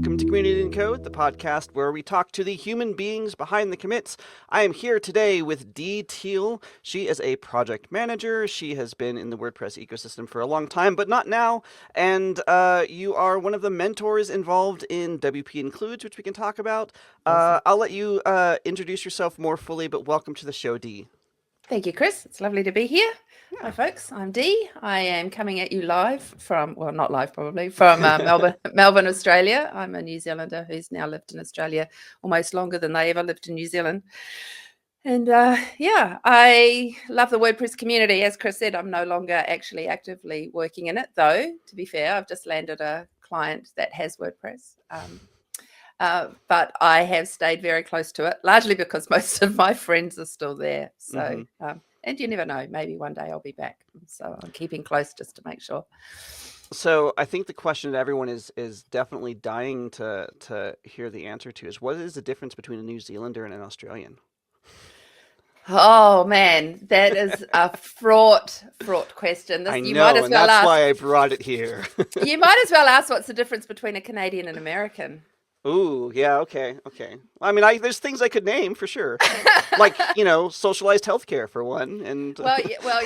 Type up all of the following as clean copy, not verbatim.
Welcome to Community and Code, the podcast where we talk to the human beings behind the commits. I am here today with Dee Teal. She is a project manager. She has been in the WordPress ecosystem for a long time, but not now. And you are one of the mentors involved in WP Includes, which we can talk about. Awesome. I'll let you introduce yourself more fully, but welcome to the show, Dee. Thank you, Chris. It's lovely to be here. Yeah. Hi, folks. I'm Dee. I am coming at you live from, well, not live probably, from Melbourne, Australia. I'm a New Zealander who's now lived in Australia almost longer than they ever lived in New Zealand. And I love the WordPress community. As Chris said, I'm no longer actually actively working in it, though, to be fair. I've just landed a client that has WordPress. But I have stayed very close to it, largely because most of my friends are still there. So, and you never know, maybe one day I'll be back. So I'm keeping close just to make sure. So I think the question that everyone is definitely dying to hear the answer to is, what is the difference between a New Zealander and an Australian? Oh man, that is a fraught question. I know, and that's why I brought it here. You might as well ask what's the difference between a Canadian and American. Ooh, yeah, okay. I mean, there's things I could name for sure, like socialized healthcare for one, and yes. Well,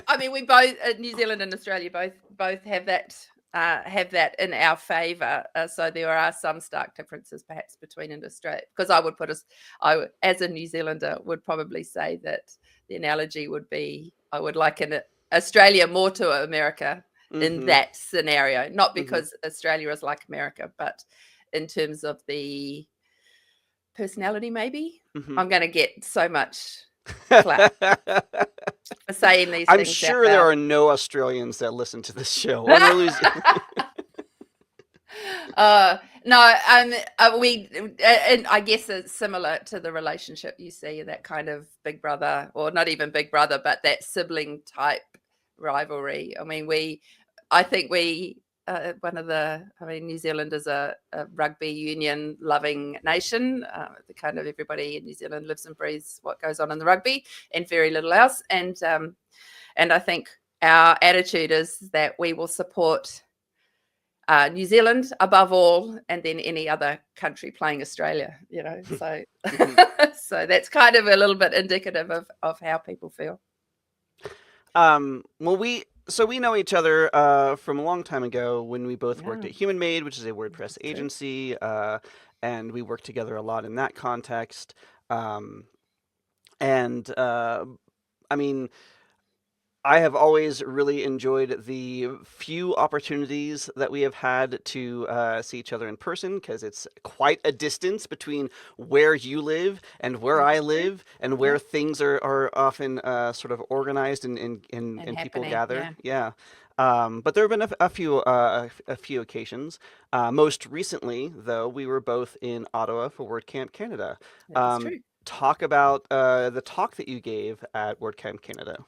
I mean, we both, New Zealand and Australia, both have that in our favour. So there are some stark differences, perhaps, between Australia. Because I as a New Zealander, would probably say that the analogy would be I would liken Australia more to America in that scenario, not because Australia is like America, but in terms of the personality, maybe. I'm going to get so much flack for saying these things. I'm sure there are no Australians that listen to this show. Or no and I guess it's similar to the relationship you see, that kind of big brother, or not even big brother, but that sibling type rivalry. I mean, New Zealand is a rugby union loving nation. The kind of everybody in New Zealand lives and breathes what goes on in the rugby and very little else. And I think our attitude is that we will support New Zealand above all, and then any other country playing Australia, So, so that's kind of a little bit indicative of how people feel. So we know each other from a long time ago when we both worked at Human Made, which is a WordPress agency, and we worked together a lot in that context. I mean, I have always really enjoyed the few opportunities that we have had to see each other in person, because it's quite a distance between where you live and where I live, and where things are often sort of organized and people gather. Yeah. But there have been a few occasions. Most recently, though, we were both in Ottawa for WordCamp Canada. That's true. Talk about the talk that you gave at WordCamp Canada.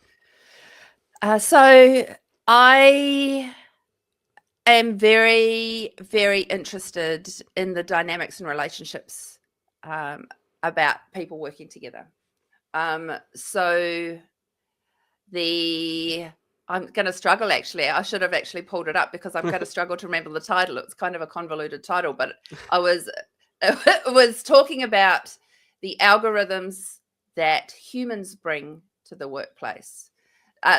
So I am very, very interested in the dynamics and relationships about people working together. So I'm going to struggle, actually. I should have actually pulled it up, because I'm going to struggle to remember the title. It's kind of a convoluted title, but it was talking about the algorithms that humans bring to the workplace.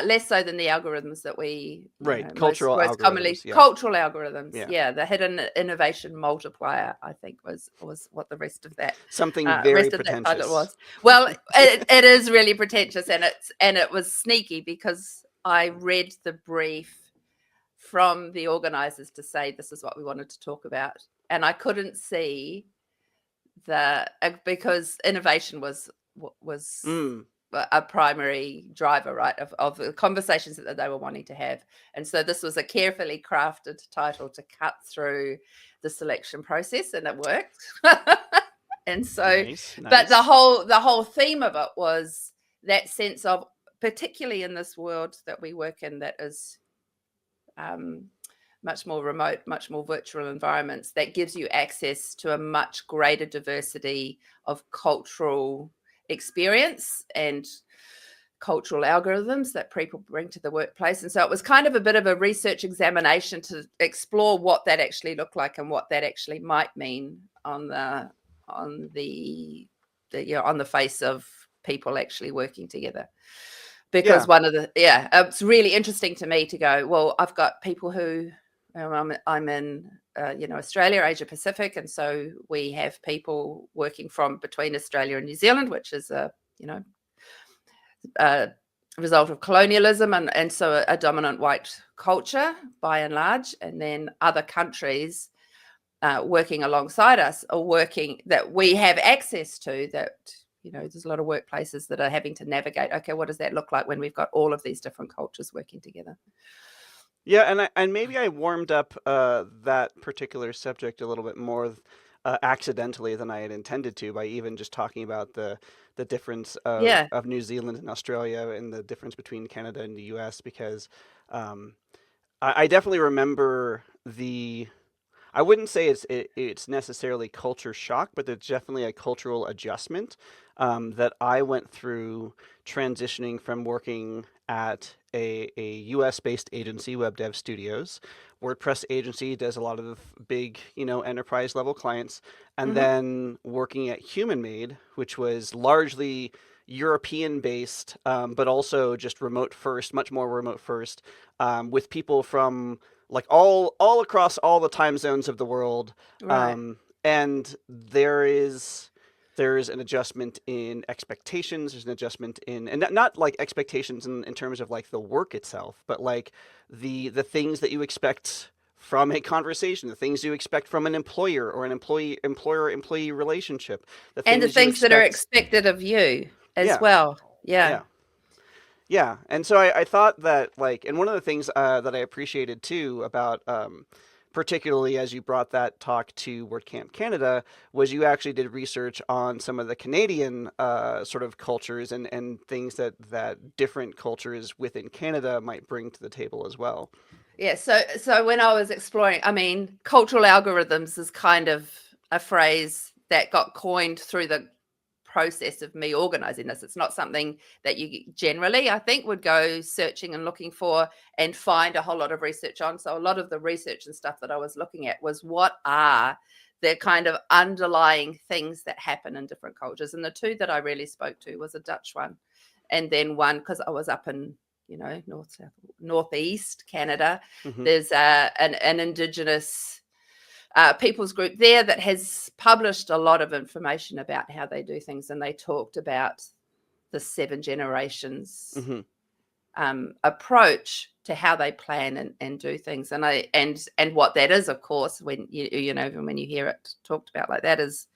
Less so than the algorithms that we cultural most commonly cultural algorithms. Yeah, the hidden innovation multiplier, I think, was what the rest of that something very pretentious was. Well, it is really pretentious, and it was sneaky, because I read the brief from the organizers to say this is what we wanted to talk about, and I couldn't see because innovation was a primary driver, right, of the conversations that they were wanting to have. And so this was a carefully crafted title to cut through the selection process, and it worked. And so, nice. But the whole theme of it was that sense of, particularly in this world that we work in, that is much more remote, much more virtual environments, that gives you access to a much greater diversity of cultural experience and cultural algorithms that people bring to the workplace. And so it was kind of a bit of a research examination to explore what that actually looked like and what that actually might mean on the face of people actually working together. Because Yeah. it's really interesting to me to go, well, I've got people who I'm in Australia, Asia Pacific, and so we have people working from between Australia and New Zealand, which is a result of colonialism and so a dominant white culture by and large, and then other countries working alongside us or working that we have access to that. There's a lot of workplaces that are having to navigate, okay, what does that look like when we've got all of these different cultures working together? Yeah, and maybe I warmed up that particular subject a little bit more accidentally than I had intended to by even just talking about the difference Yeah. of New Zealand and Australia and the difference between Canada and the U.S. because um, I definitely remember the. I wouldn't say it's necessarily culture shock, but it's definitely a cultural adjustment that I went through transitioning from working at a US based agency, Web Dev Studios. WordPress agency does a lot of big, enterprise level clients, and Mm-hmm. then working at Human Made, which was largely European based, but also just remote first, much more remote first, with people from like all across all the time zones of the world, Right. and there's an adjustment in expectations. There's an adjustment in, and not like expectations in terms of like the work itself, but like the things that you expect from a conversation, the things you expect from an employer or an employer-employee relationship, the And the things you things that are expect. expected of you as Yeah, well. Yeah. yeah. Yeah, and so I thought that like, and one of the things that I appreciated too about, particularly as you brought that talk to WordCamp Canada, was you actually did research on some of the Canadian sort of cultures and things that different cultures within Canada might bring to the table as well. Yeah. So when I was exploring, I mean, cultural algorithms is kind of a phrase that got coined through the process of me organizing this. It's not something that you generally, I think, would go searching and looking for and find a whole lot of research on. So a lot of the research and stuff that I was looking at was what are the kind of underlying things that happen in different cultures. And the two that I really spoke to was a Dutch one, and then one because I was up in northeast Canada. Hmm. There's an indigenous people's group there that has published a lot of information about how they do things, and they talked about the seven generations Hmm. approach to how they plan and do things, and what that is, of course, when when you hear it talked about like that, is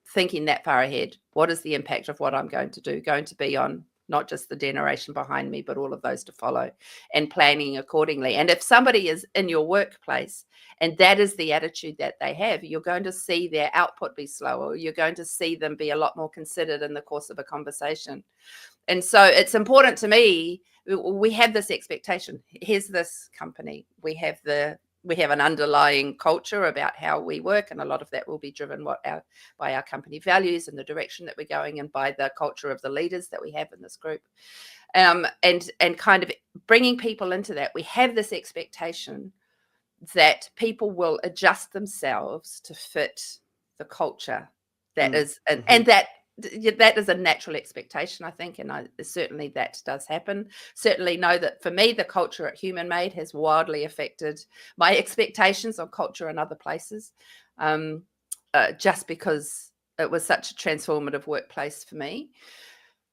thinking that far ahead. What is the impact of what I'm going to do going to be on not just the generation behind me, but all of those to follow, and planning accordingly. And if somebody is in your workplace and that is the attitude that they have, you're going to see their output be slower. You're going to see them be a lot more considered in the course of a conversation. And so it's important to me. We have this expectation. Here's this company. We have an underlying culture about how we work, and a lot of that will be driven by our company values and the direction that we're going, and by the culture of the leaders that we have in this group. And kind of bringing people into that, we have this expectation that people will adjust themselves to fit the culture that is, Hmm. and that is a natural expectation, I think, and certainly that does happen. Certainly know that for me, the culture at Human Made has wildly affected my expectations of culture in other places, just because it was such a transformative workplace for me.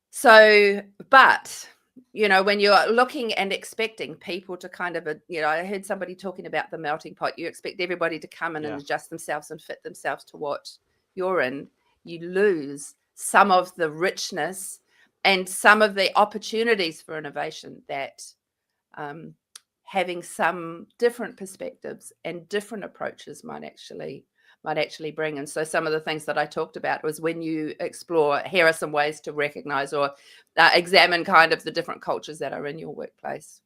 So, but when you're looking and expecting people to kind of, I heard somebody talking about the melting pot. You expect everybody to come in and Yeah. adjust themselves and fit themselves to what you're in. You lose some of the richness and some of the opportunities for innovation that um, having some different perspectives and different approaches might actually bring. And so some of the things that I talked about was, when you explore, here are some ways to recognize or examine kind of the different cultures that are in your workplace.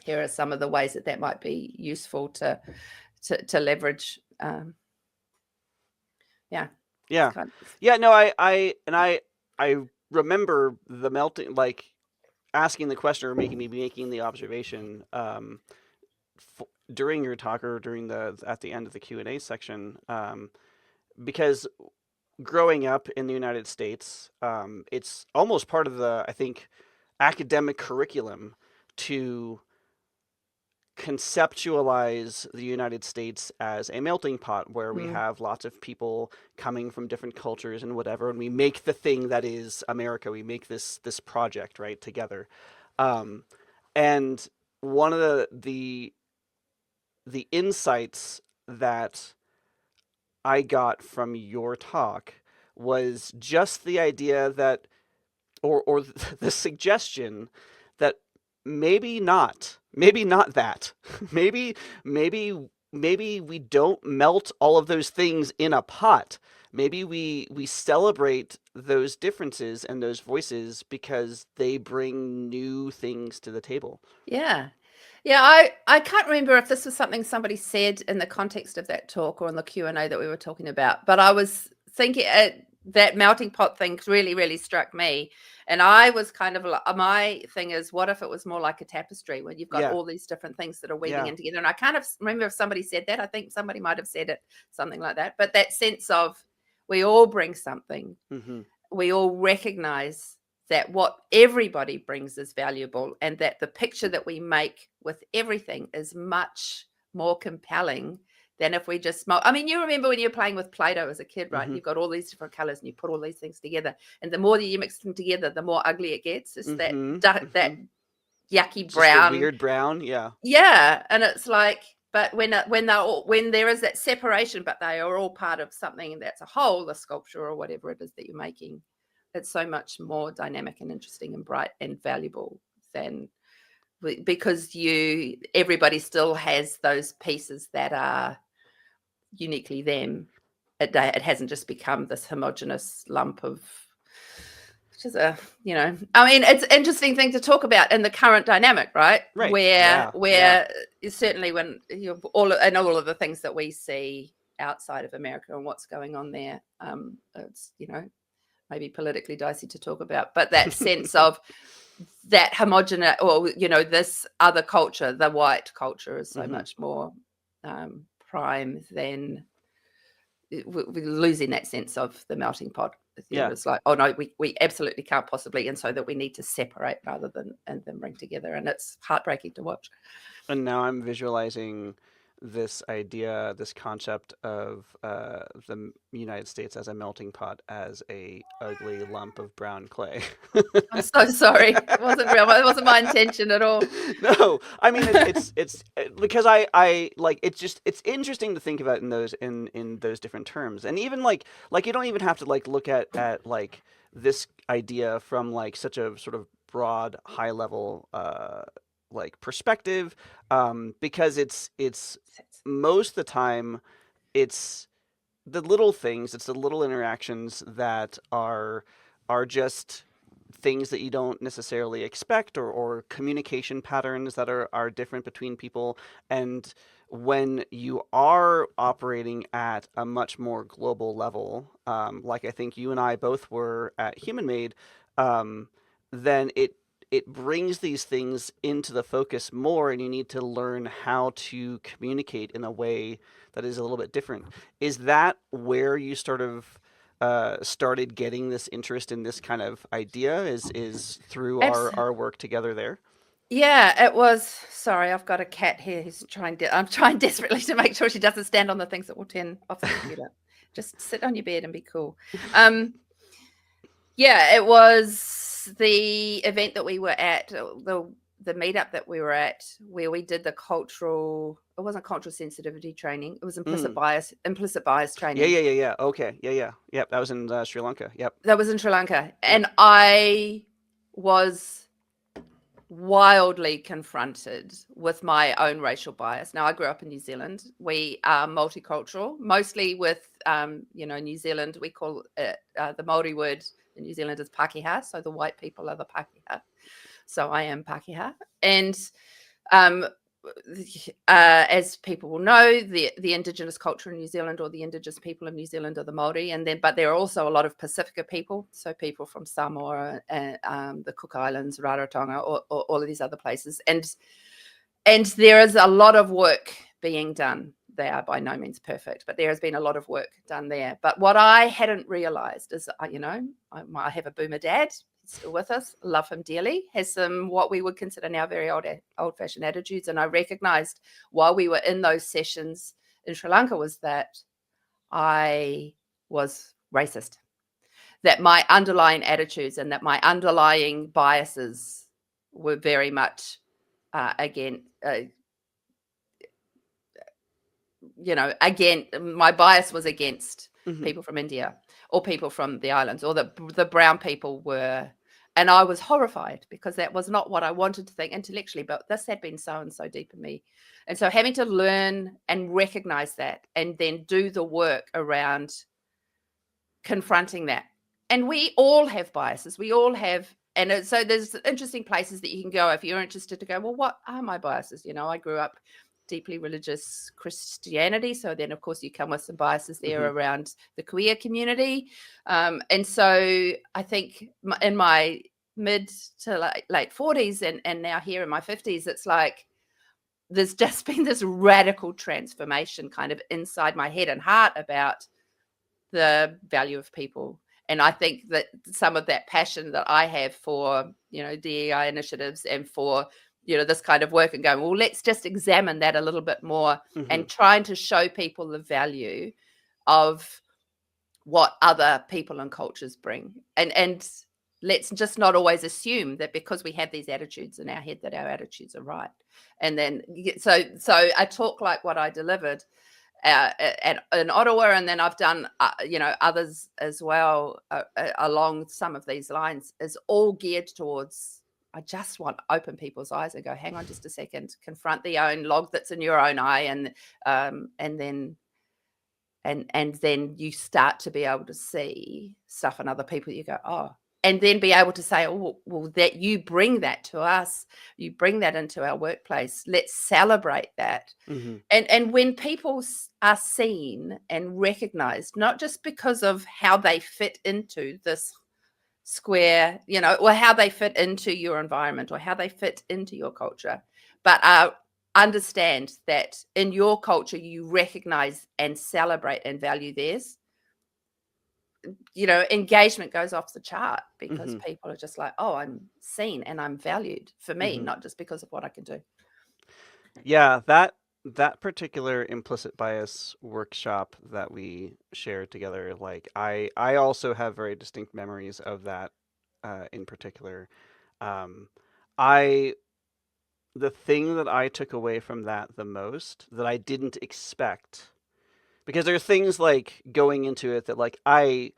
Here are some of the ways that might be useful to leverage. Yeah, it's Yeah. kind of, Yeah. No, I remember the melting like. asking the question or making the observation during your talk or during the at the end of the Q&A section, because growing up in the United States, it's almost part of the, I think, academic curriculum to conceptualize the United States as a melting pot where we Mm. have lots of people coming from different cultures and whatever, and we make the thing that is America. We make this project right together, um, and one of the insights that I got from your talk was just the idea that, or the suggestion that maybe not that, maybe maybe maybe we don't melt all of those things in a pot. Maybe we celebrate those differences and those voices because they bring new things to the table. Yeah. Yeah, I can't remember if this was something somebody said in the context of that talk or in the Q&A that we were talking about, but I was thinking that melting pot thing really, really struck me. And I was kind of like, my thing is, what if it was more like a tapestry when you've got Yeah, all these different things that are weaving yeah. in together? And I kind of remember if somebody said that. I think somebody might have said it, something like that. But that sense of we all bring something, Hmm. we all recognize that what everybody brings is valuable, and that the picture that we make with everything is much more compelling than if we just I mean, you remember when you were playing with Play-Doh as a kid, right? And Hmm. you've got all these different colors and you put all these things together, and the more that you mix them together, the more ugly it gets. It's that Hmm. that Hmm. yucky Just the brown. weird brown. Yeah. Yeah, and it's like, but when there is that separation, but they are all part of something that's a whole, the sculpture or whatever it is that you're making, it's so much more dynamic and interesting and bright and valuable than because everybody still has those pieces that are uniquely them. It hasn't just become this homogenous lump of, which is I mean, it's an interesting thing to talk about in the current dynamic, right? Right. Where Yeah. Yeah. where certainly when all of the things that we see outside of America and what's going on there, it's maybe politically dicey to talk about, but that sense of that homogenous, or this other culture, the white culture, is so Hmm. much more prime than we're losing that sense of the melting pot. Yeah. It's like, oh no, we absolutely can't possibly, and so that we need to separate rather than and then bring together, and it's heartbreaking to watch. And now I'm visualizing this idea, this concept of the United States as a melting pot, as a ugly lump of brown clay. I'm so sorry. It wasn't real. It wasn't my intention at all. No, I mean it's because I like it's interesting to think about in those different terms, and even like you don't even have to like look at like this idea from like such a sort of broad high level like perspective, because it's most of the time it's the little things, it's the little interactions that are just things that you don't necessarily expect, or communication patterns that are different between people. And when you are operating at a much more global level, like I think you and I both were at Human Made, um, then it brings these things into the focus more, and you need to learn how to communicate in a way that is a little bit different. Is that where you sort of started getting this interest in this kind of idea? Is through Absolutely. our work together there? Yeah, it was. Sorry, I've got a cat here who's trying. I'm trying desperately to make sure she doesn't stand on the things that will turn off the computer. Just sit on your bed and be cool. Yeah, it was the event that we were at, the meetup that we were at, where we did the cultural. It wasn't cultural sensitivity training. It was Mm. implicit bias Yeah, training. yeah, yeah, yeah. Okay, yeah, yeah, yep. That was in Sri Lanka. Yep, That was in Sri Lanka, yep. and I was wildly confronted with my own racial bias. Now, I grew up in New Zealand. We are multicultural, mostly with, New Zealand. We call it the Maori word in New Zealand is Pākehā, so the white people are the Pākehā. So I am Pākehā, and um, as people will know, the Indigenous culture in New Zealand, or the Indigenous people in New Zealand, are the Māori, but there are also a lot of Pacifica people, so people from Samoa, the Cook Islands, Rarotonga, or all of these other places, and there is a lot of work being done. They are by no means perfect, but there has been a lot of work done there. But what I hadn't realised is, I have a boomer dad. Still with us, love him dearly, has some what we would consider now very old-fashioned attitudes. And I recognized while we were in those sessions in Sri Lanka was that I was racist, that my underlying attitudes and that my underlying biases were very much again, my bias was against people from India or people from the islands, or the brown people were. And I was horrified because that was not what I wanted to think intellectually, but this had been so and so deep in me. And so having to learn and recognize that, and then do the work around confronting that. And we all have biases. We all have. And so there's interesting places that you can go if you're interested to go, well, what are my biases? I grew up deeply religious Christianity. So then, of course, you come with some biases there around the queer community. And so I think in my mid to late 40s and now here in my 50s, it's like there's just been this radical transformation kind of inside my head and heart about the value of people. And I think that some of that passion that I have for, DEI initiatives and for this kind of work, and going, well, let's just examine that a little bit more, and trying to show people the value of what other people and cultures bring. And let's just not always assume that because we have these attitudes in our head that our attitudes are right. And then, so a talk like what I delivered in Ottawa, and then I've done, others as well along some of these lines, is all geared towards, I just want to open people's eyes and go, hang on just a second, confront the own log that's in your own eye, and then you start to be able to see stuff in other people. You go, oh, and then be able to say, oh, well, that you bring that to us, you bring that into our workplace. Let's celebrate that. And when people are seen and recognized, not just because of how they fit into this square, or how they fit into your environment or how they fit into your culture, but understand that in your culture you recognize and celebrate and value theirs, engagement goes off the chart, because people are just like, oh, I'm seen and I'm valued for me, not just because of what I can do. Yeah, that particular implicit bias workshop that we shared together, like I also have very distinct memories of that in particular. I The thing that I took away from that the most, that I didn't expect, because there are things like going into it that, like, I'm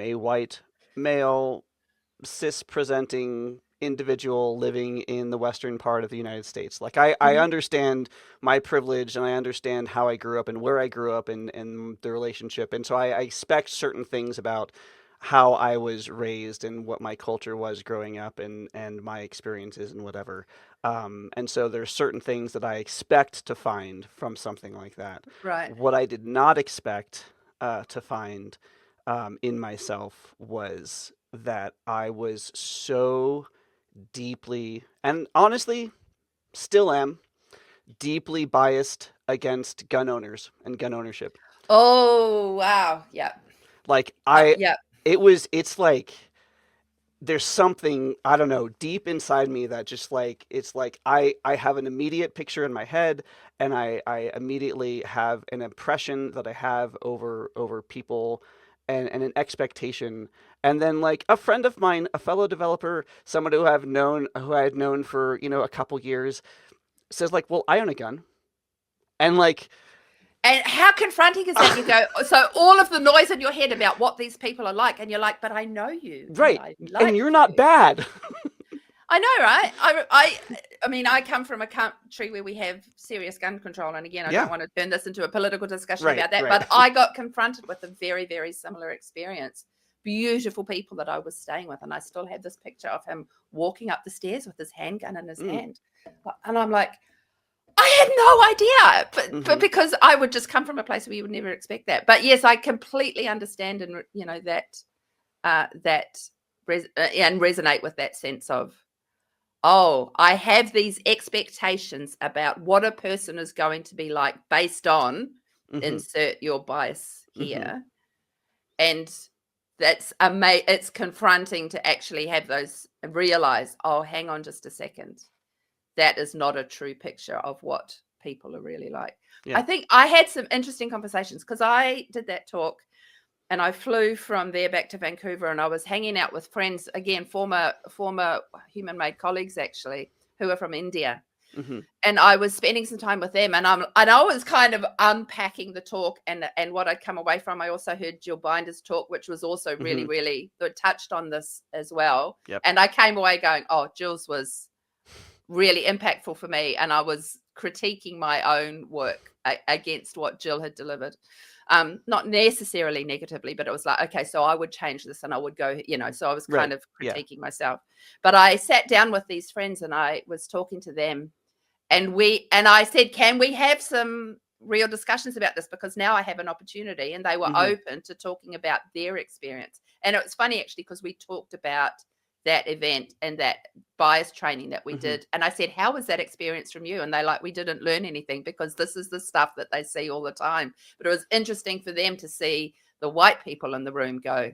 a white male cis presenting individual living in the western part of the United States. Like, I understand my privilege, and I understand how I grew up and where I grew up, and the relationship. And so I expect certain things about how I was raised and what my culture was growing up, and my experiences and whatever. And so there's certain things that I expect to find from something like that. Right. What I did not expect to find in myself was that I was so deeply, and honestly still am, deeply biased against gun owners and gun ownership. Oh, wow. Yeah. Like Yeah. it's like there's something, I don't know, deep inside me that just, like, it's like I have an immediate picture in my head, and I immediately have an impression that I have over people, and an expectation. And then, like, a friend of mine, a fellow developer, someone who I had known for, a couple years, says, like, well, I own a gun. And, like, And how confronting is that? You go, so all of the noise in your head about what these people are like, and you're like, but I know you, and right, I and like you're not you. bad. I know, right? I mean, I come from a country where we have serious gun control, and again, I Yeah. don't want to turn this into a political discussion Right, about that, right. but I got confronted with a very, very similar experience. Beautiful people that I was staying with, and I still have this picture of him walking up the stairs with his handgun in his hand. And I'm like, I had no idea, but Mhm. because I would just come from a place where you would never expect that. But yes, I completely understand, and and resonate with that sense of, oh, I have these expectations about what a person is going to be like based on Mhm. insert your bias Mhm. here, and it's confronting to actually have those realize, oh, hang on just a second, that is not a true picture of what people are really like. Yeah. I think I had some interesting conversations because I did that talk and I flew from there back to Vancouver, and I was hanging out with friends, again, former human made colleagues actually, who are from India. Mhm. And I was spending some time with them, and I was kind of unpacking the talk and what I'd come away from. I also heard Jill Binder's talk, which was also really, Mhm. really touched on this as well. Yep. And I came away going, oh, Jill's was really impactful for me, and I was critiquing my own work against what Jill had delivered. Not necessarily negatively, but it was like, okay, so I would change this and I would go, so I was kind Right. of Yeah. critiquing myself. But I sat down with these friends and I was talking to them, and I said, can we have some real discussions about this, because now I have an opportunity. And they were Mhm. open to talking about their experience. And it was funny actually, because we talked about that event and that bias training that we Mhm. did, and I said, how was that experience from you? And they like, we didn't learn anything, because this is the stuff that they see all the time. But it was interesting for them to see the white people in the room go,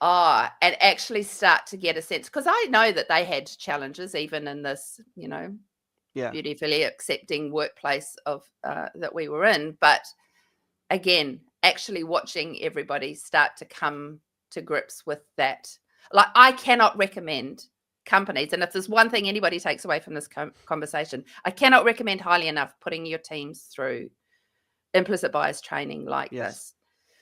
and actually start to get a sense, because I know that they had challenges even in this, Yeah. beautifully accepting workplace of that we were in. But again, actually watching everybody start to come to grips with that. Like, I cannot recommend companies, and if there's one thing anybody takes away from this conversation, I cannot recommend highly enough putting your teams through implicit bias training like Yes. this,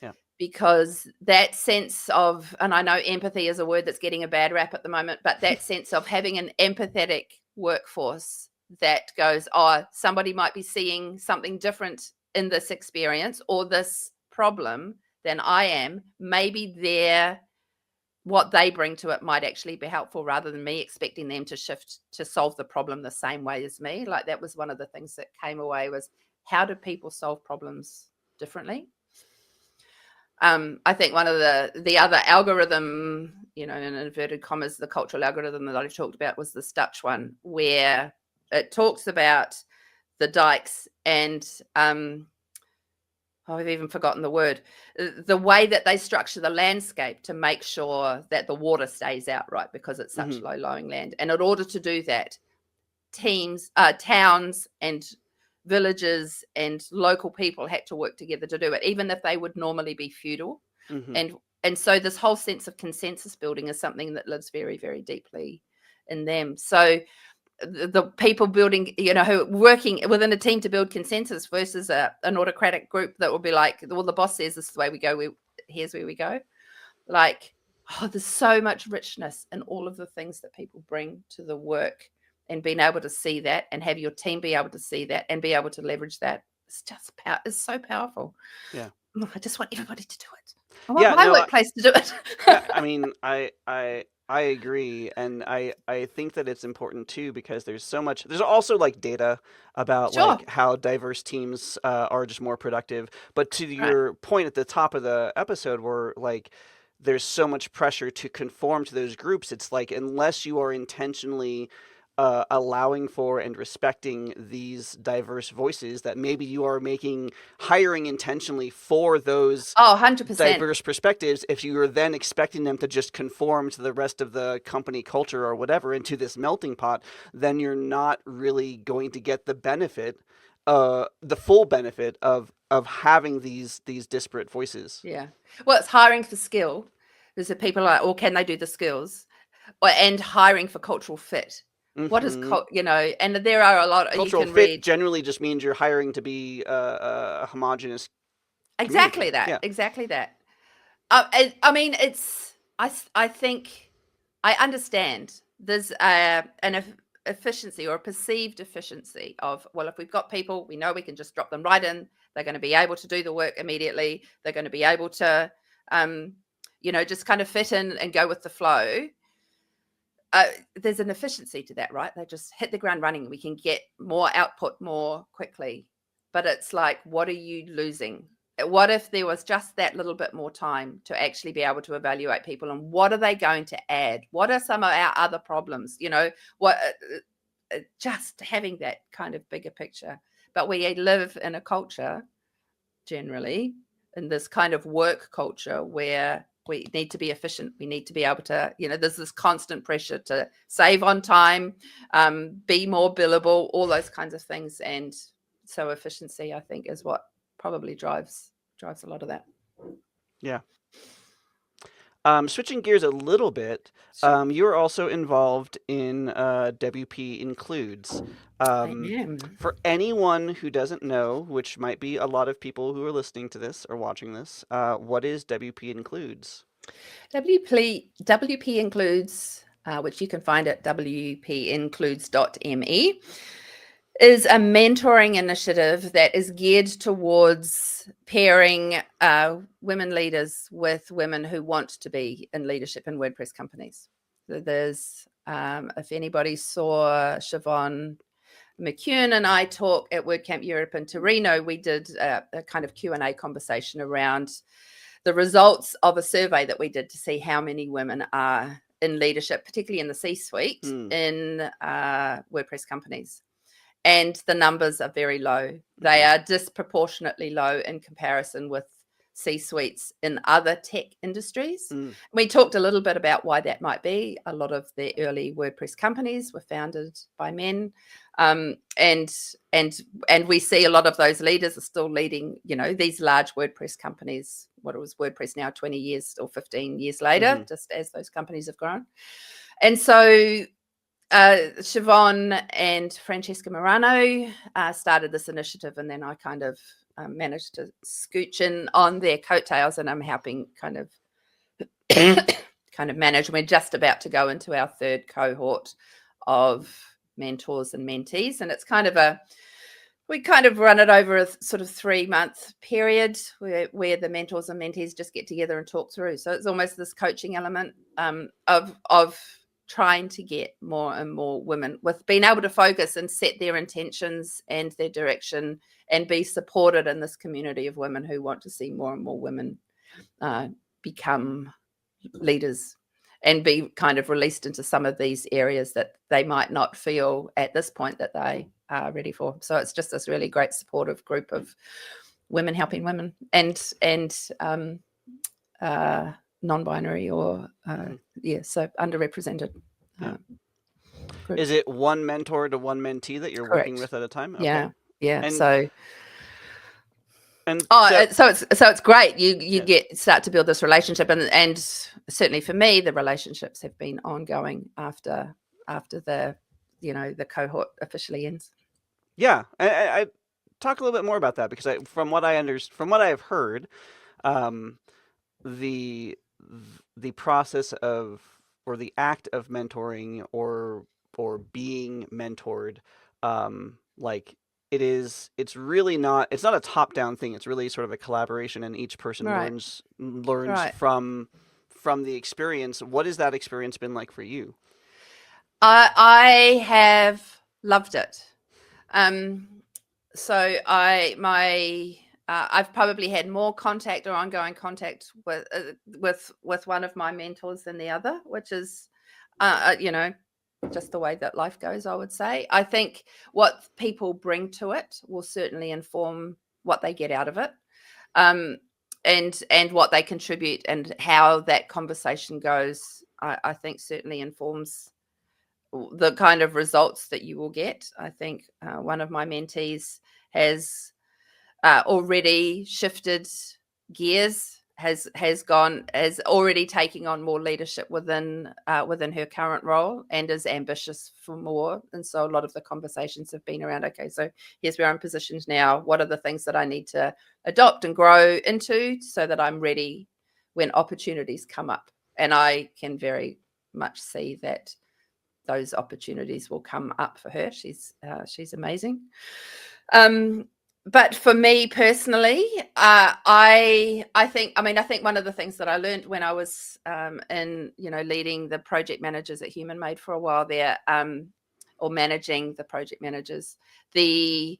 Yeah. because that sense of, and I know empathy is a word that's getting a bad rap at the moment, but that sense of having an empathetic workforce that goes, oh, somebody might be seeing something different in this experience or this problem than I am. Maybe what they bring to it might actually be helpful, rather than me expecting them to shift to solve the problem the same way as me. Like, that was one of the things that came away, was how do people solve problems differently? I think one of the other algorithm, in inverted commas, the cultural algorithm that I talked about was this Dutch one, where it talks about the dikes and I've even forgotten the word, the way that they structure the landscape to make sure that the water stays out, right, because it's such Mhm. low-lying land. And in order to do that, towns and villages and local people had to work together to do it, even if they would normally be feudal. Mhm. And so this whole sense of consensus building is something that lives very, very deeply in them. So the people building, who are working within a team to build consensus versus an autocratic group that will be like, well, the boss says this is the way we go, here's where we go. Like, there's so much richness in all of the things that people bring to the work, and being able to see that and have your team be able to see that and be able to leverage that. It's so powerful. Yeah. I just want everybody to do it. I want Yeah. my No. workplace to do it. Yeah, I mean, I agree, and I think that it's important too, because there's so much. There's also like data about Sure. like how diverse teams are just more productive. But to Right. your point at the top of the episode, where like there's so much pressure to conform to those groups, it's like unless you are intentionally allowing for and respecting these diverse voices, that maybe you are making hiring intentionally for those Oh, 100%. diverse perspectives, if you are then expecting them to just conform to the rest of the company culture or whatever into this melting pot, then you're not really going to get the benefit, the full benefit of having these disparate voices. Yeah. Well, it's hiring for skill. There's the people like, or can they do the skills? And hiring for cultural fit. What is Hmm. and there are a lot you Cultural can fit read. generally just means you're hiring to be a homogenous Exactly community. that. Yeah. Exactly that. I mean, I think I understand there's efficiency or a perceived efficiency of, well, if we've got people, we know we can just drop them right in. They're going to be able to do the work immediately. They're going to be able to, just kind of fit in and go with the flow. there's an efficiency to that, right? They just hit the ground running. We can get more output more quickly. But it's like, what are you losing? What if there was just that little bit more time to actually be able to evaluate people, and what are they going to add? What are some of our other problems? What just having that kind of bigger picture. But we live in a culture generally, in this kind of work culture, where we need to be efficient. We need to be able to, there's this constant pressure to save on time, be more billable, all those kinds of things. And so efficiency, I think, is what probably drives a lot of that. Yeah. Switching gears a little bit, Sure. you're also involved in WP Includes. I am. For anyone who doesn't know, which might be a lot of people who are listening to this or watching this, what is WP Includes? WP Includes, which you can find at wpincludes.me, is a mentoring initiative that is geared towards pairing women leaders with women who want to be in leadership in WordPress companies. So there's, if anybody saw Siobhan McCune and I talk at WordCamp Europe in Torino, we did a kind of Q&A conversation around the results of a survey that we did to see how many women are in leadership, particularly in the C-suite, in WordPress companies. And the numbers are very low. They are disproportionately low in comparison with C-suites in other tech industries. We talked a little bit about why that might be. A lot of the early WordPress companies were founded by men. And we see a lot of those leaders are still leading, these large WordPress companies. What it was WordPress now 20 years or 15 years later, just as those companies have grown. And so Siobhan and Francesca Morano started this initiative, and then I kind of managed to scooch in on their coattails, and I'm helping kind of manage. We're just about to go into our third cohort of mentors and mentees, and it's we kind of run it over a sort of 3-month period where the mentors and mentees just get together and talk through. So it's almost this coaching element of trying to get more and more women, with being able to focus and set their intentions and their direction and be supported in this community of women who want to see more and more women become leaders and be kind of released into some of these areas that they might not feel at this point that they are ready for. So it's just this really great supportive group of women helping women and non-binary or so underrepresented groups. Is it one mentor to one mentee that you're Correct. working with at a time? Okay. Yeah. So it's great. You start to build this relationship, and certainly for me, the relationships have been ongoing after the the cohort officially ends. Yeah, I talk a little bit more about that, because from what I have heard, the process of, or the act of mentoring or being mentored, like it's really not, it's not a top down thing. It's really sort of a collaboration, and each person learns Right. from the experience. What has that experience been like for you? I have loved it. So I've probably had more contact or ongoing contact with one of my mentors than the other, which is, just the way that life goes, I would say. I think what people bring to it will certainly inform what they get out of it, and what they contribute, and how that conversation goes. I think certainly informs the kind of results that you will get. I think one of my mentees has already shifted gears, has already taking on more leadership within her current role, and is ambitious for more. And so a lot of the conversations have been around, okay, so here's where I'm positioned now. What are the things that I need to adopt and grow into so that I'm ready when opportunities come up? And I can very much see that those opportunities will come up for her. She's amazing. but for me personally, I think one of the things that I learned when I was in leading the project managers at Human Made for a while there, or managing the project managers, the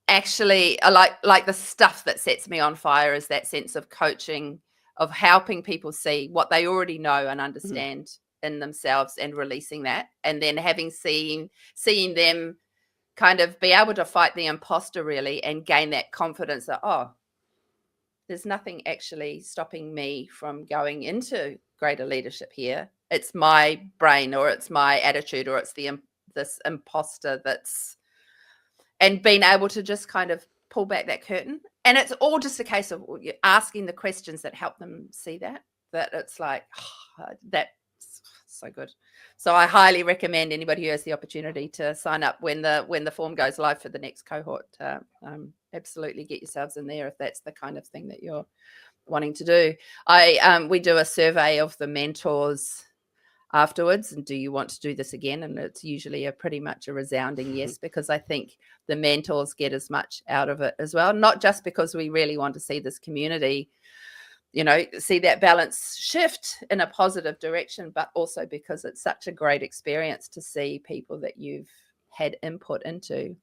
actually like the stuff that sets me on fire is that sense of coaching, of helping people see what they already know and Mhm. understand in themselves and releasing that, and then seeing them kind of be able to fight the imposter really and gain that confidence that, oh, there's nothing actually stopping me from going into greater leadership here. It's my brain, or it's my attitude, or it's this imposter that's, and being able to just kind of pull back that curtain. And it's all just a case of asking the questions that help them see that it's like, oh, that's so good. So I highly recommend anybody who has the opportunity to sign up when the form goes live for the next cohort. Absolutely get yourselves in there if that's the kind of thing that you're wanting to do. We do a survey of the mentors afterwards, and do you want to do this again? And it's usually pretty much a resounding yes, because I think the mentors get as much out of it as well, not just because we really want to see this community see that balance shift in a positive direction, but also because it's such a great experience to see people that you've had input into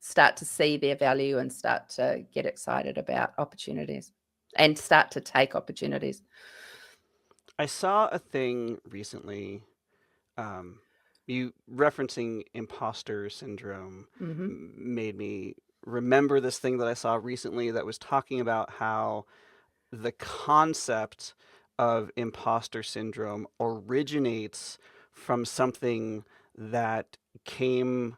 start to see their value and start to get excited about opportunities and start to take opportunities. I saw a thing recently, you referencing imposter syndrome Mm-hmm. made me remember this thing that I saw recently that was talking about how the concept of imposter syndrome originates from something that came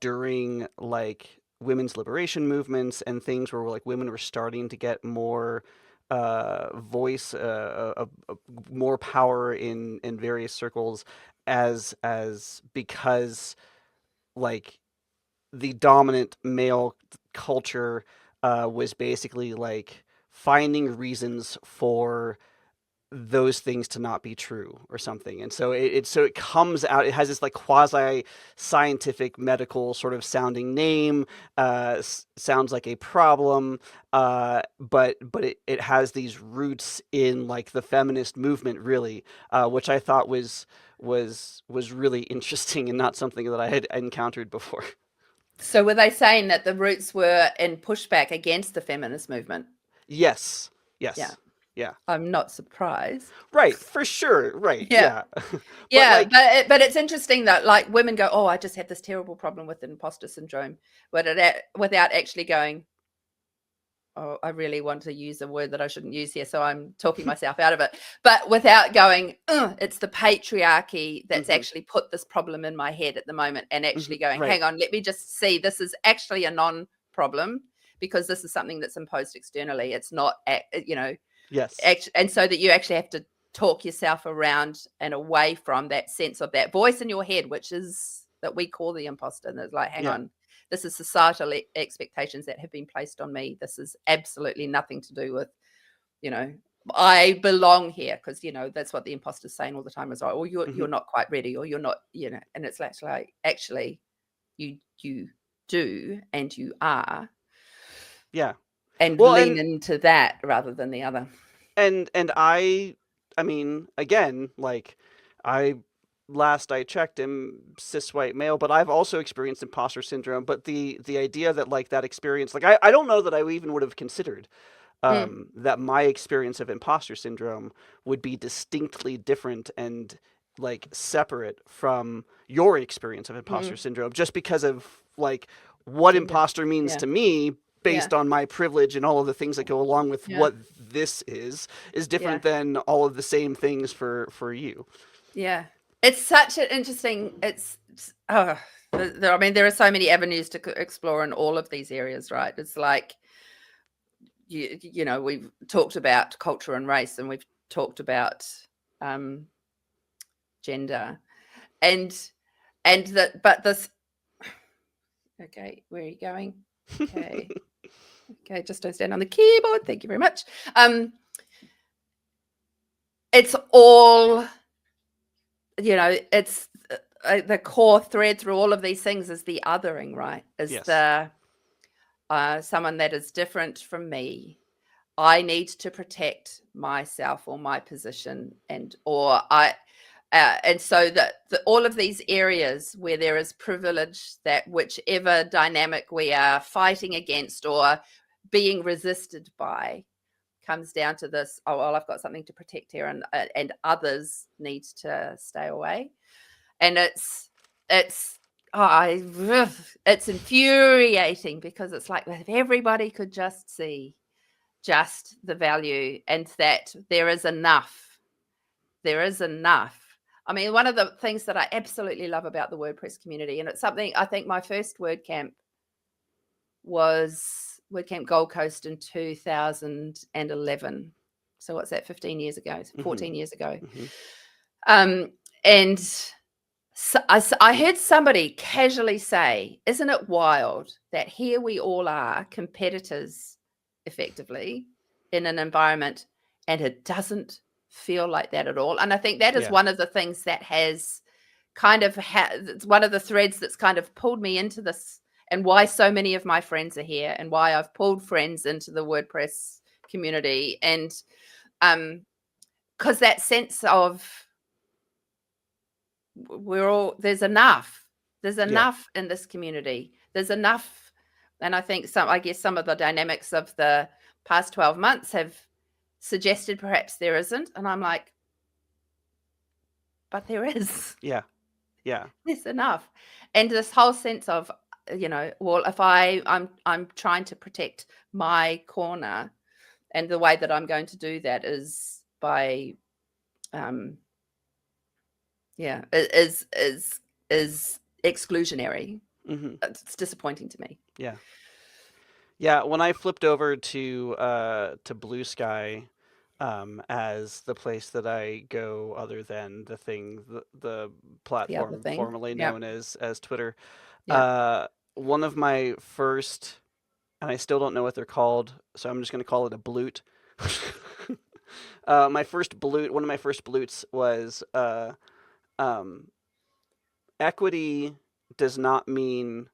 during like women's liberation movements and things where like women were starting to get more voice, more power in various circles, as because like the dominant male culture was basically like finding reasons for those things to not be true or something. And so it comes out, it has this like quasi scientific medical sort of sounding name, sounds like a problem, but it has these roots in like the feminist movement really, which I thought was really interesting and not something that I had encountered before. So were they saying that the roots were in pushback against the feminist movement? Yes. Yeah, Yes. Yeah. I'm not surprised. Right, for sure. Right. Yeah. Yeah. But Yeah, like but it's interesting that like women go, oh, I just have this terrible problem with imposter syndrome, but without actually going, oh, I really want to use a word that I shouldn't use here, so I'm talking myself out of it. But without going, it's the patriarchy that's mhm, actually put this problem in my head at the moment, and actually going, right. hang on, let me just see, this is actually a non-problem because this is something that's imposed externally. It's not, Yes. and so that you actually have to talk yourself around and away from that sense of that voice in your head, which is that we call the imposter. And it's like, hang Yeah. on, this is societal expectations that have been placed on me. This is absolutely nothing to do with, you know, I belong here, because that's what the imposter's saying all the time is like, oh, Mhm. you're not quite ready, or you're not, and it's like actually you do, and you are, Yeah. and Well, lean into that rather than the other. and I mean, again, like I last I checked am cis white male, but I've also experienced imposter syndrome, but the idea that like that experience, like I don't know that I even would have considered Mm, that my experience of imposter syndrome would be distinctly different and like separate from your experience of imposter mm, syndrome, just because of like what gender. imposter means Yeah. to me Yeah. based on my privilege and all of the things that go along with Yeah. what this is Yeah. different than all of the same things for you. Yeah. It's such an interesting, oh, I mean, there are so many avenues to explore in all of these areas, right? It's like, we've talked about culture and race, and we've talked about um, gender, and that, but this, okay, where are you going? Okay. Okay, just don't stand on the keyboard. Thank you very much. It's all, it's the core thread through all of these things is the othering, right? Is Yes. someone that is different from me, I need to protect myself or my position, and so that all of these areas where there is privilege, that whichever dynamic we are fighting against or being resisted by, comes down to this: oh, well, I've got something to protect here, and others need to stay away. And it's it's infuriating, because it's like, if everybody could just see just the value, and that there is enough. I mean, one of the things that I absolutely love about the WordPress community, and it's something, I think my first WordCamp was WordCamp Gold Coast in 2011. So what's that, 15 years ago, 14 years ago. And so I heard somebody casually say, isn't it wild that here we all are competitors, effectively, in an environment, and it doesn't feel like that at all. And I think that is one of the things that has kind of it's one of the threads that's kind of pulled me into this, and why so many of my friends are here, and why I've pulled friends into the WordPress community. And because that sense of, there's enough in this community. There's enough. And I think some of the dynamics of the past 12 months have suggested perhaps there isn't. And I'm like, but there is. Yeah. There's enough. And this whole sense of, well, if I'm trying to protect my corner, and the way that I'm going to do that is by is exclusionary. It's disappointing to me. Yeah, when I flipped over to Blue Sky, as the place that I go other than the platform thing. formerly known as Twitter, Yeah. one of my first, and I still don't know what they're called, so I'm just going to call it a bloot. One of my first bloots was equity does not mean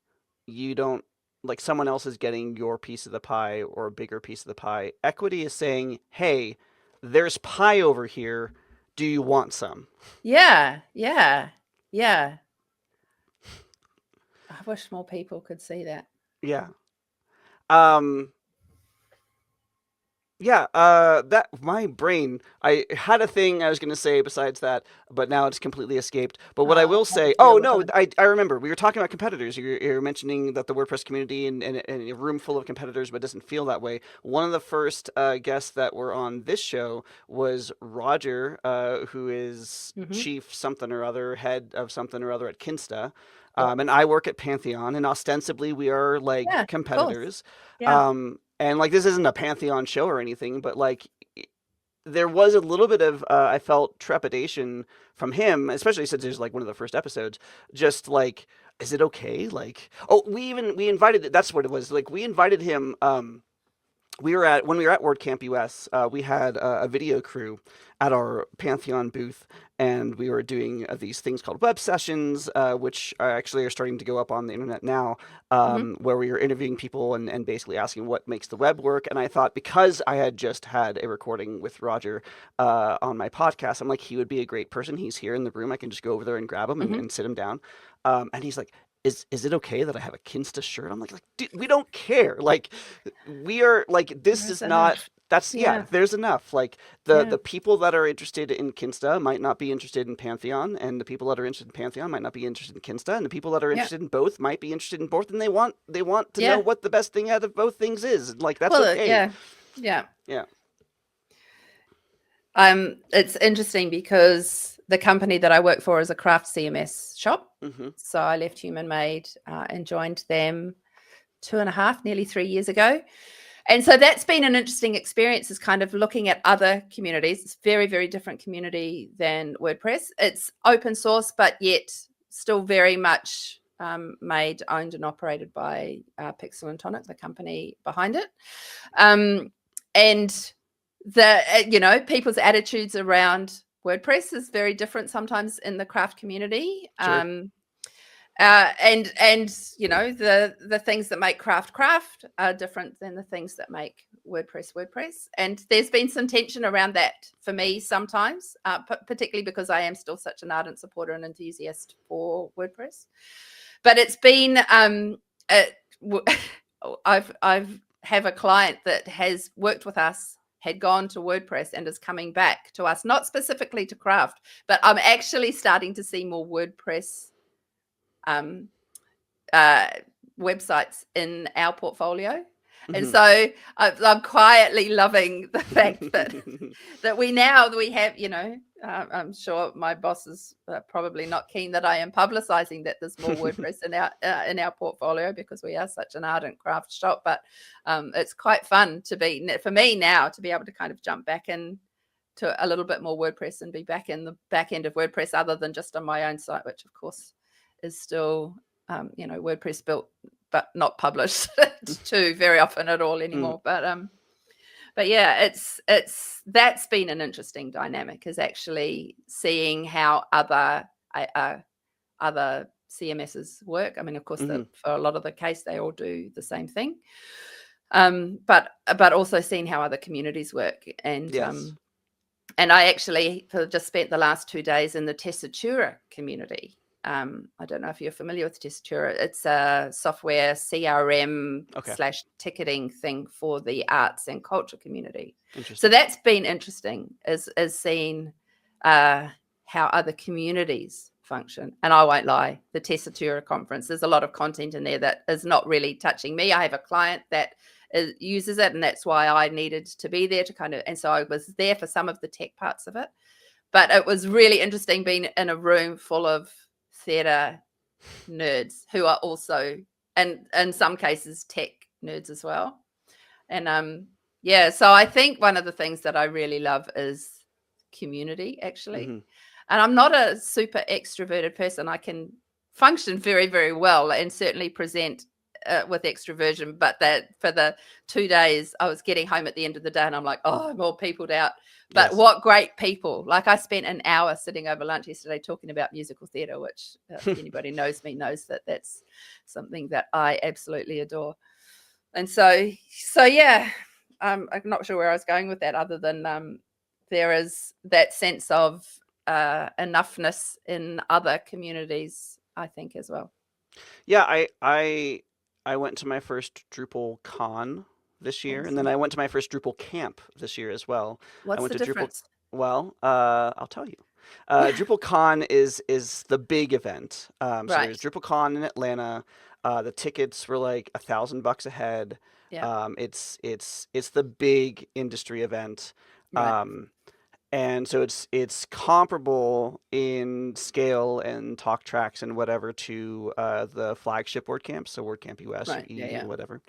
you don't, like, someone else is getting your piece of the pie or a bigger piece of the pie. Equity is saying, hey, there's pie over here. Do you want some? Yeah. I wish more people could see that. Yeah. Yeah, that my brain. I had a thing I was going to say besides that, but now it's completely escaped. But what I will say, oh no, I remember we were talking about competitors. You're mentioning that the WordPress community and a room full of competitors, but it doesn't feel that way. One of the first guests that were on this show was Roger, who is chief something or other, head of something or other at Kinsta. And I work at Pantheon, and ostensibly we are like competitors. And like, this isn't a Pantheon show or anything, but like, there was a little bit of I felt trepidation from him, especially since it was like one of the first episodes. Just like, is it okay? Like, oh, we invited. That's what it was. Like, we invited him. When we were at WordCamp US, we had a video crew at our Pantheon booth, and we were doing these things called web sessions, which actually are starting to go up on the internet now, where we were interviewing people and basically asking what makes the web work. And I thought, because I had just had a recording with Roger on my podcast, I'm like, he would be a great person. He's here in the room. I can just go over there and grab him and sit him down. And he's like, is it okay that I have a Kinsta shirt? I'm like, dude, we don't care. Like, we are like, this is not. That's there's enough. Like, the people that are interested in Kinsta might not be interested in Pantheon, and the people that are interested in Pantheon might not be interested in Kinsta, and the people that are interested in both might be interested in both, and they want to know what the best thing out of both things is. Like, that's okay. Yeah. It's interesting because the company that I work for is a craft CMS shop. So I left Human Made and joined them 2.5, nearly 3 years ago. And so that's been an interesting experience, is kind of looking at other communities. It's very, very different community than WordPress. It's open source, but yet still very much made, owned and operated by Pixel and Tonic, the company behind it. And the people's attitudes around WordPress is very different sometimes in the craft community. Sure. And the things that make craft are different than the things that make WordPress. And there's been some tension around that for me sometimes, particularly because I am still such an ardent supporter and enthusiast for WordPress. But it's been I've have a client that has worked with us, had gone to WordPress and is coming back to us, not specifically to craft, but I'm actually starting to see more WordPress um, uh, websites in our portfolio. And Mhm. so I'm quietly loving the fact that we have, I'm sure my boss is probably not keen that I am publicizing that there's more WordPress in our portfolio, because we are such an ardent craft shop. But it's quite fun for me now to be able to kind of jump back in to a little bit more WordPress and be back in the back end of WordPress, other than just on my own site, which of course is still WordPress built but not published to very often at all Mm. anymore. But yeah, that's been an interesting dynamic, is actually seeing how other CMSs work. I mean, of course, Mhm. for a lot of the case, they all do the same thing. But also seeing how other communities work. Yes. And I actually just spent the last 2 days in the Tessitura community. I don't know if you're familiar with Tessitura. It's a software CRM Okay. / ticketing thing for the arts and culture community. So Interesting. that's been interesting, is seeing how other communities function. And I won't lie, the Tessitura conference, there's a lot of content in there that is not really touching me. I have a client that uses it, and that's why I needed to be there and so I was there for some of the tech parts of it. But it was really interesting being in a room full of theatre nerds who are also, and in some cases, tech nerds as well. And yeah, so I think one of the things that I really love is community, actually. Mhm. And I'm not a super extroverted person. I can function very, very well and certainly present with extroversion. But that for the 2 days, I was getting home at the end of the day and I'm like, oh, I'm all peopled out. But Yes. what great people. Like, I spent an hour sitting over lunch yesterday talking about musical theatre, which anybody knows me knows that that's something that I absolutely adore. And so yeah, I'm not sure where I was going with that, other than there is that sense of enoughness in other communities, I think, as well. Yeah, I went to my first Drupal con this year, and then Awesome. I went to my first Drupal camp this year as well. I What's went the to Drupal. difference? Well, I'll tell you. Drupal con is the big event. So there's Right. Drupal con in Atlanta. The tickets were like $1,000 a head. Yeah. It's the big industry event. Right. Um, and so it's comparable in scale and talk tracks and whatever to the flagship WordCamp, so WordCamp US or Right. Yeah. EU, Yeah. whatever.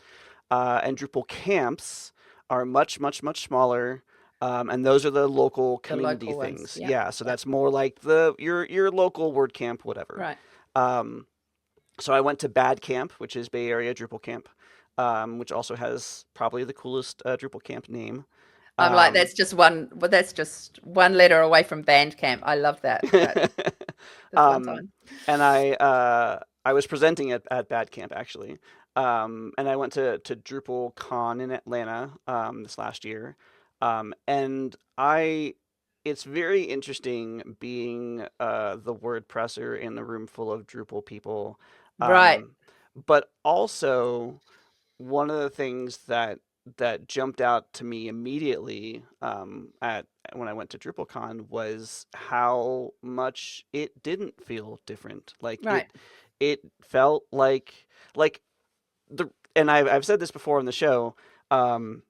And Drupal camps are much, much, much smaller. And those are the local The community local ones. things. Yeah. Yeah, so Yeah. that's more like your local WordCamp, whatever. Right. Um, so I went to Bad Camp, which is Bay Area Drupal Camp, which also has probably the coolest Drupal camp name. I'm like, Um, that's just one letter away from Bandcamp. I love that. That's one um, time. and I was presenting at Bad Camp actually, and I went to Drupal Con in Atlanta this last year, and I it's very interesting being the WordPresser in the room full of Drupal people, Right. um, but also one of the things that jumped out to me immediately at when I went to DrupalCon was how much it didn't feel different. Like Right. it felt like the and I've said this before on the show. Um,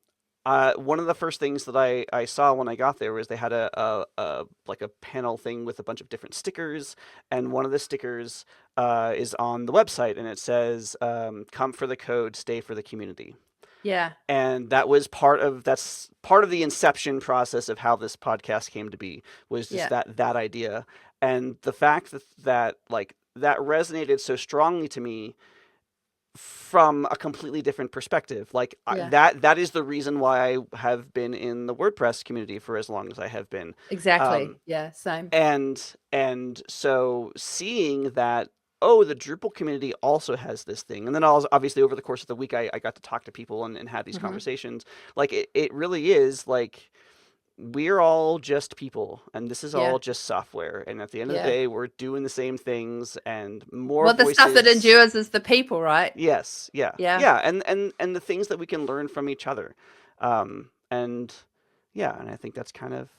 one of the first things that I saw when I got there was they had a like a panel thing with a bunch of different stickers, and one of the stickers is on the website, and it says, "Come for the code, stay for the community." Yeah. And that's part of the inception process of how this podcast came to be, was just Yeah. that idea, and the fact that like that resonated so strongly to me from a completely different perspective. Like Yeah. that is the reason why I have been in the WordPress community for as long as I have been. Exactly. Um, Yeah. Same. and so seeing that, oh, the Drupal community also has this thing. And then obviously over the course of the week, I got to talk to people and have these Hmm. conversations. Like it really is like we're all just people and this is Yeah, all just software. And at the end of the yeah. day, we're doing the same things and more Well, the stuff that voices. endures is the people, right? Yes, yeah, Yeah. yeah, and the things that we can learn from each other, and yeah, and I think that's kind of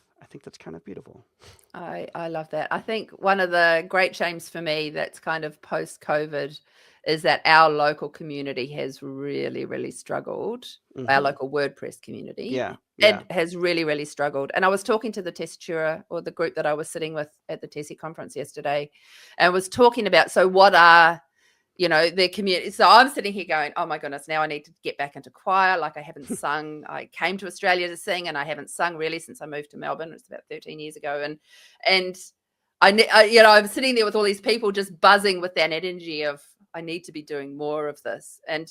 beautiful. I love that. I think one of the great shames for me that's kind of post COVID is that our local community has really, really struggled. Our Hmm. local WordPress community Yeah, and yeah. has really, really struggled. And I was talking to the Tessitura, or the group that I was sitting with at the Tessie conference yesterday, and was talking about, so what are, their community. So I'm sitting here going, oh my goodness, now I need to get back into choir. Like I haven't sung. I came to Australia to sing, and I haven't sung really since I moved to Melbourne. It's about 13 years ago, and I'm sitting there with all these people just buzzing with that energy of I need to be doing more of this, and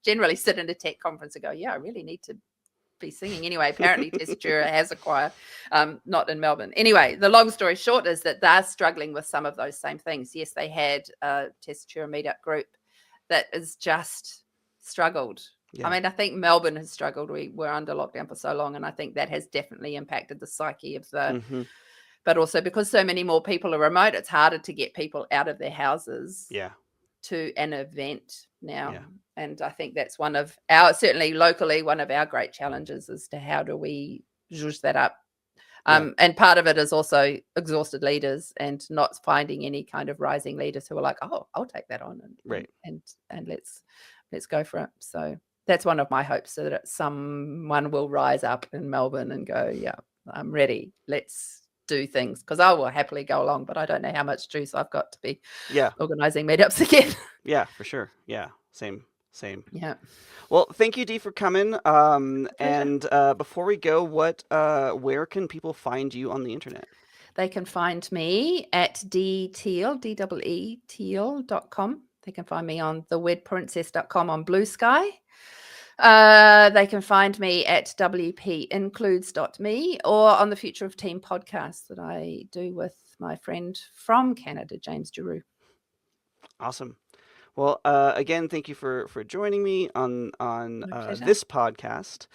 generally sit in a tech conference and go, yeah, I really need to be singing anyway. Apparently Tessitura has a choir, not in Melbourne. Anyway, the long story short is that they're struggling with some of those same things. Yes, they had a Tessitura meetup group that is just struggled. I Yeah. mean, I think Melbourne has struggled. We were under lockdown for so long, and I think that has definitely impacted the psyche of Hmm. but also because so many more people are remote, it's harder to get people out of their houses Yeah. to an event now. Yeah. And I think that's one of our, certainly locally, one of our great challenges as to how do we zhuzh that up. Yeah. And part of it is also exhausted leaders and not finding any kind of rising leaders who are like, oh, I'll take that on Right. and let's go for it. So that's one of my hopes, so that someone will rise up in Melbourne and go, yeah, I'm ready. Let's do things, because I will happily go along, but I don't know how much juice I've got to be Yeah. organising meetups again. Yeah. For sure. Yeah. Same. Same. Yeah, Well, thank you, Dee, for coming. pleasure. And before we go, where can people find you on the internet? They can find me at Dee Teal, D-E-E, teal.com. They can find me on thewedprincess.com on Blue Sky. They can find me at wpincludes.me or on the Future of Team podcast that I do with my friend from Canada, James Giroux. Awesome. Well, again, thank you for joining me on My pleasure. this podcast.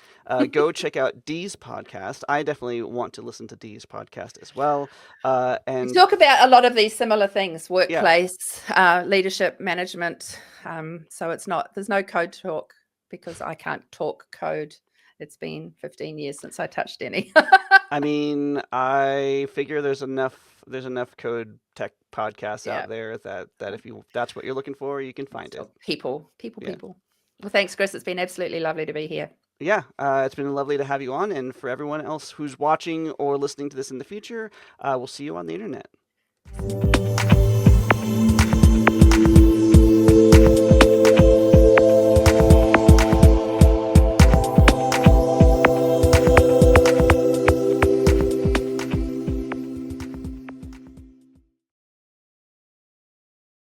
Go check out Dee's podcast. I definitely want to listen to Dee's podcast as well. We And talk about a lot of these similar things: yeah, workplace, leadership, management. So there's no code talk, because I can't talk code. It's been 15 years since I touched any. I mean, I figure there's enough code tech podcasts Yeah. out there that if that's what you're looking for, you can find it. So people. Yeah. Well, thanks, Chris. It's been absolutely lovely to be here. Yeah, it's been lovely to have you on, and for everyone else who's watching or listening to this in the future, we'll see you on the internet.